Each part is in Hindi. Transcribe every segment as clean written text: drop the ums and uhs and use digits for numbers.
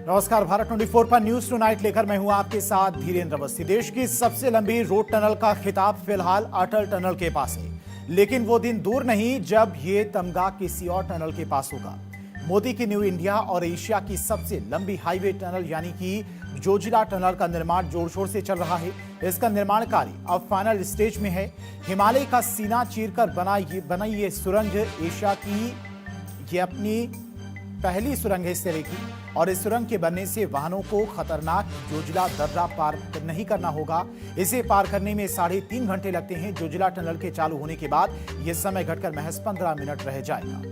नमस्कार, भारत 24 पर न्यूज टुनाइट लेकर मैं हूं आपके साथ धीरेन्द्र अवस्थी। देश की सबसे लंबी रोड टनल का खिताब फिलहाल अटल टनल के पास है, लेकिन वो दिन दूर नहीं जब ये तमगा किसी और टनल के पास होगा। मोदी की न्यू इंडिया और एशिया की सबसे लंबी हाईवे टनल यानी कि जोजिला टनल का निर्माण जोर शोर से चल रहा है। इसका निर्माण कार्य अब फाइनल स्टेज में है। हिमालय का सीना चीरकर बनाई ये सुरंग एशिया की ये अपनी पहली सुरंग है इस तरह की, और इस सुरंग के बनने से वाहनों को खतरनाक जोजिला दर्रा पार नहीं करना होगा। इसे पार करने में 3.5 घंटे लगते हैं। जोजिला टनल के चालू होने के बाद यह समय घटकर महज 15 मिनट रह जाएगा।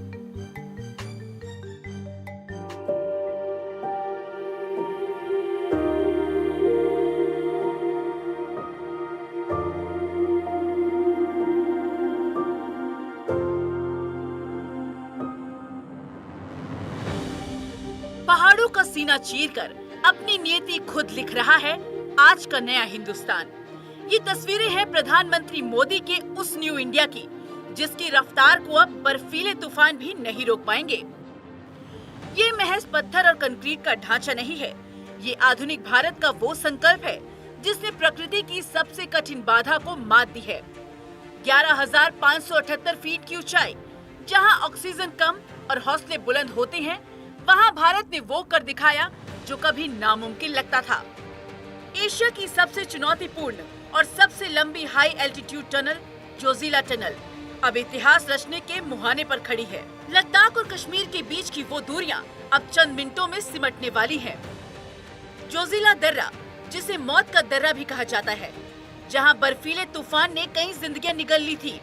पहाड़ों का सीना चीरकर अपनी नियति खुद लिख रहा है आज का नया हिंदुस्तान। ये तस्वीरें हैं प्रधानमंत्री मोदी के उस न्यू इंडिया की, जिसकी रफ्तार को अब बर्फीले तूफान भी नहीं रोक पाएंगे। ये महज पत्थर और कंक्रीट का ढांचा नहीं है, ये आधुनिक भारत का वो संकल्प है जिसने प्रकृति की सबसे कठिन बाधा को मात दी है। 11,578 फीट की ऊंचाई, जहां ऑक्सीजन कम और हौसले बुलंद होते हैं, वहां भारत ने वो कर दिखाया जो कभी नामुमकिन लगता था। एशिया की सबसे चुनौतीपूर्ण और सबसे लंबी high altitude tunnel Zoji La tunnel अब इतिहास रचने के मुहाने पर खड़ी है। लद्दाख और कश्मीर के बीच की वो दूरियां अब चंद मिनटों में सिमटने वाली हैं। जोजिला दर्रा, जिसे मौत का दर्रा भी कहा जाता है, जहां बर्फीले तूफान ने कई जिंदगियां निगल ली थी।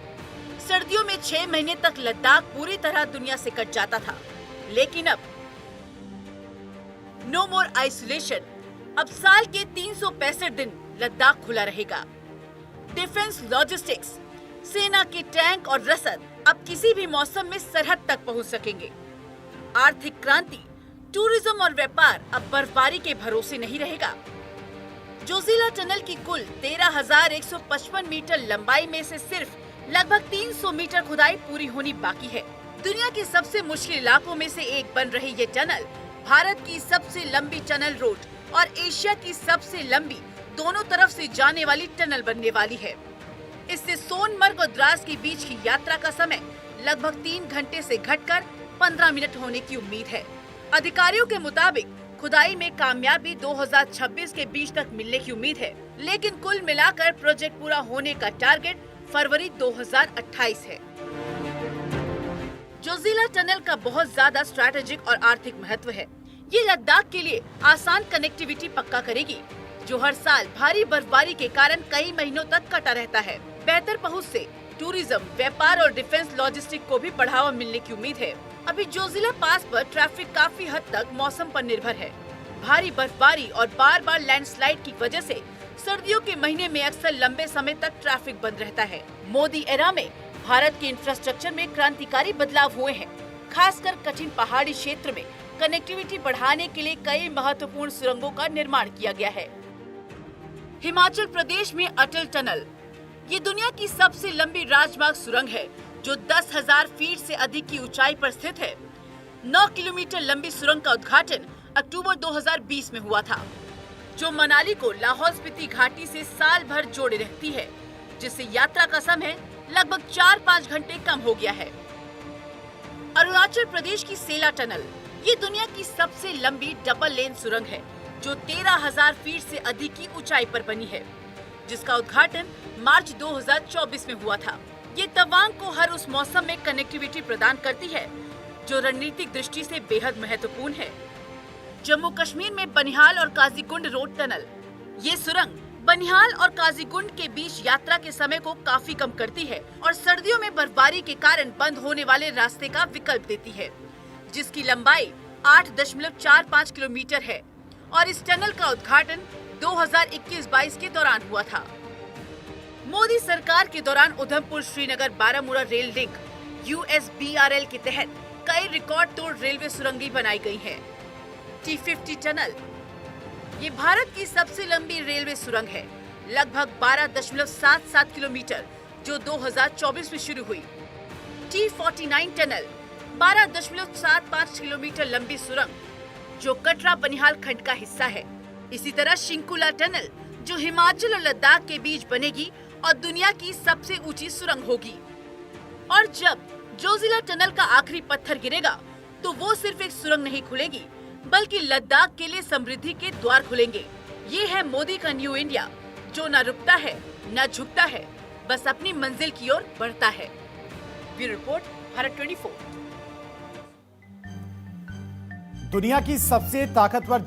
सर्दियों में 6 महीने तक लद्दाख पूरी तरह दुनिया से कट जाता था, लेकिन अब नो मोर आइसोलेशन। अब साल के 365 दिन लद्दाख खुला रहेगा। डिफेंस लॉजिस्टिक्स, सेना के टैंक और रसद अब किसी भी मौसम में सरहद तक पहुंच सकेंगे। आर्थिक क्रांति, टूरिज्म और व्यापार अब बर्फबारी के भरोसे नहीं रहेगा। जोजिला टनल की कुल 13,155 मीटर लंबाई में से सिर्फ लगभग 300 मीटर खुदाई पूरी होनी बाकी है। दुनिया के सबसे मुश्किल इलाकों में से एक बन रही ये टनल भारत की सबसे लंबी टनल रोड और एशिया की सबसे लंबी दोनों तरफ से जाने वाली टनल बनने वाली है। इससे सोनमर्ग और द्रास के बीच की यात्रा का समय लगभग 3 घंटे से घटकर 15 मिनट होने की उम्मीद है। अधिकारियों के मुताबिक खुदाई में कामयाबी 2026 के बीच तक मिलने की उम्मीद है, लेकिन कुल मिलाकर प्रोजेक्ट पूरा होने का टारगेट फरवरी 2028 है। जोजिला टनल का बहुत ज्यादा स्ट्रैटेजिक और आर्थिक महत्व है। ये लद्दाख के लिए आसान कनेक्टिविटी पक्का करेगी, जो हर साल भारी बर्फबारी के कारण कई महीनों तक कटा रहता है। बेहतर पहुंच से टूरिज्म, व्यापार और डिफेंस लॉजिस्टिक को भी बढ़ावा मिलने की उम्मीद है। अभी जोजिला पास पर ट्रैफिक काफी हद तक मौसम पर निर्भर है। भारी बर्फबारी और बार बार लैंडस्लाइड की वजह से सर्दियों के महीने में अक्सर लंबे समय तक ट्रैफिक बंद रहता है। मोदी एरा में भारत के इंफ्रास्ट्रक्चर में क्रांतिकारी बदलाव हुए हैं। खासकर कठिन पहाड़ी क्षेत्र में कनेक्टिविटी बढ़ाने के लिए कई महत्वपूर्ण सुरंगों का निर्माण किया गया है। हिमाचल प्रदेश में अटल टनल, ये दुनिया की सबसे लंबी राजमार्ग सुरंग है, जो 10,000 फीट से अधिक की ऊंचाई पर स्थित है। 9 किलोमीटर लंबी सुरंग का उद्घाटन अक्टूबर 2020 में हुआ था, जो मनाली को लाहौल स्पीति घाटी से साल भर जोड़े रखती है, जिससे यात्रा का समय लगभग 4-5 घंटे कम हो गया है। अरुणाचल प्रदेश की सेला टनल, ये दुनिया की सबसे लंबी डबल लेन सुरंग है, जो 13,000 फीट से अधिक की ऊंचाई पर बनी है, जिसका उद्घाटन मार्च 2024 में हुआ था। ये तवांग को हर उस मौसम में कनेक्टिविटी प्रदान करती है, जो रणनीतिक दृष्टि से बेहद महत्वपूर्ण है। जम्मू कश्मीर में बनिहाल और काजीगुंड रोड टनल, ये सुरंग बनिहाल और काजीगुंड के बीच यात्रा के समय को काफी कम करती है और सर्दियों में बर्फबारी के कारण बंद होने वाले रास्ते का विकल्प देती है, जिसकी लंबाई 8.45 किलोमीटर है और इस टनल का उद्घाटन 2021-22 के दौरान हुआ था। मोदी सरकार के दौरान Udhampur Srinagar Baramulla rail link USBRL के तहत कई रिकॉर्ड तोड़ रेलवे सुरंगें बनाई गई हैं। T50 टनल, ये भारत की सबसे लंबी रेलवे सुरंग है, लगभग 12.77 किलोमीटर, जो 2024 में शुरू हुई। T49 टनल, 12.75 किलोमीटर लंबी सुरंग जो कटरा बनिहाल खंड का हिस्सा है। इसी तरह शिंकुला टनल जो हिमाचल और लद्दाख के बीच बनेगी और दुनिया की सबसे ऊंची सुरंग होगी। और जब जोजिला टनल का आखिरी पत्थर गिरेगा तो वो सिर्फ एक सुरंग नहीं खुलेगी, बल्कि लद्दाख के लिए समृद्धि के द्वार खुलेंगे। ये है मोदी का न्यू इंडिया, जो न रुकता है न झुकता है, बस अपनी मंजिल की ओर बढ़ता है। Bureau report, Bharat 24। दुनिया की सबसे ताकतवर